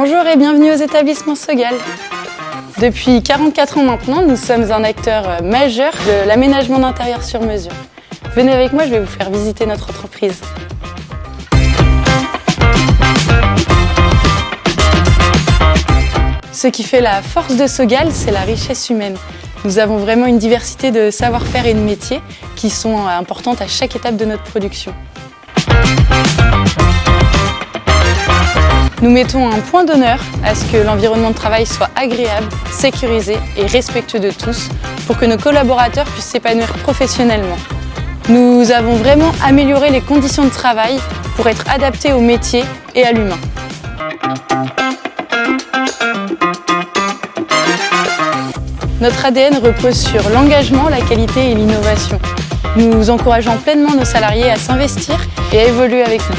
Bonjour et bienvenue aux établissements Sogal. Depuis 44 ans maintenant, nous sommes un acteur majeur de l'aménagement d'intérieur sur mesure. Venez avec moi, je vais vous faire visiter notre entreprise. Ce qui fait la force de Sogal, c'est la richesse humaine. Nous avons vraiment une diversité de savoir-faire et de métiers qui sont importantes à chaque étape de notre production. Nous mettons un point d'honneur à ce que l'environnement de travail soit agréable, sécurisé et respectueux de tous pour que nos collaborateurs puissent s'épanouir professionnellement. Nous avons vraiment amélioré les conditions de travail pour être adaptés au métier et à l'humain. Notre ADN repose sur l'engagement, la qualité et l'innovation. Nous encourageons pleinement nos salariés à s'investir et à évoluer avec nous.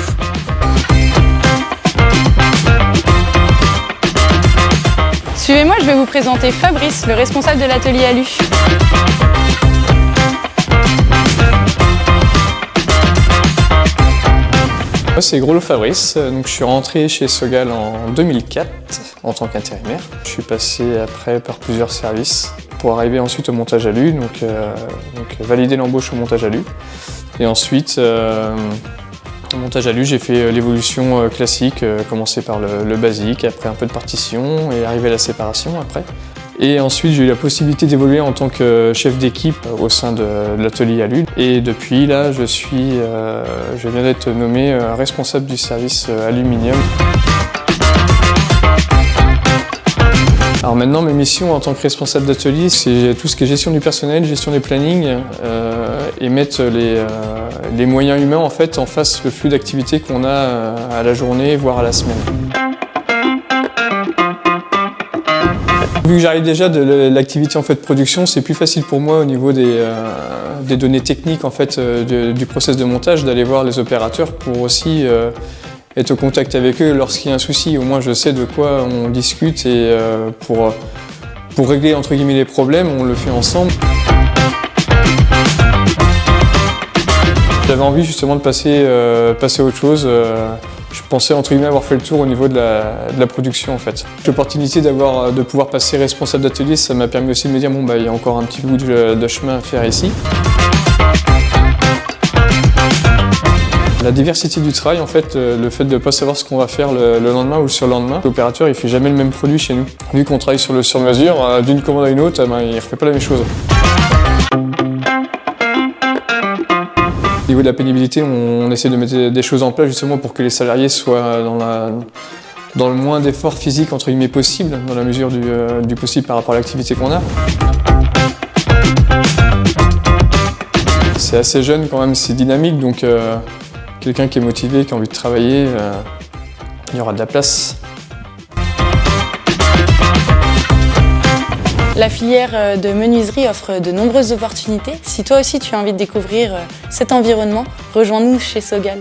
Suivez-moi, je vais vous présenter Fabrice, le responsable de l'atelier Alu. Moi, c'est Groslo Fabrice, donc je suis rentré chez Sogal en 2004 en tant qu'intérimaire. Je suis passé après par plusieurs services pour arriver ensuite au montage Alu, donc valider l'embauche au montage Alu. Et ensuite, au montage Alu, j'ai fait l'évolution classique, commencer par le basique, après un peu de partition et arriver à la séparation après. Et ensuite, j'ai eu la possibilité d'évoluer en tant que chef d'équipe au sein de l'atelier Alu. Et depuis là, je viens d'être nommé responsable du service aluminium. Alors maintenant, mes missions en tant que responsable d'atelier, c'est tout ce qui est gestion du personnel, gestion des plannings et mettre les moyens humains en fait en face le flux d'activités qu'on a à la journée, voire à la semaine. Vu que j'arrive déjà de l'activité en fait, de production, c'est plus facile pour moi au niveau des données techniques en fait, du process de montage d'aller voir les opérateurs pour aussi être au contact avec eux lorsqu'il y a un souci. Au moins je sais de quoi on discute et pour régler entre guillemets les problèmes, on le fait ensemble. J'avais envie justement de passer à autre chose. Je pensais entre guillemets avoir fait le tour au niveau de la production en fait. L'opportunité de pouvoir passer responsable d'atelier, ça m'a permis aussi de me dire bon bah il y a encore un petit bout de chemin à faire ici. La diversité du travail en fait, le fait de ne pas savoir ce qu'on va faire le lendemain ou le surlendemain, l'opérateur il fait jamais le même produit chez nous. Vu qu'on travaille sur le sur-mesure, d'une commande à une autre, il ne refait pas la même chose. Au niveau de la pénibilité, on essaie de mettre des choses en place justement pour que les salariés soient dans le moins d'efforts physiques entre guillemets possible, dans la mesure du possible par rapport à l'activité qu'on a. C'est assez jeune quand même, c'est dynamique, donc quelqu'un qui est motivé, qui a envie de travailler, il y aura de la place. La filière de menuiserie offre de nombreuses opportunités. Si toi aussi tu as envie de découvrir cet environnement, rejoins-nous chez Sogal.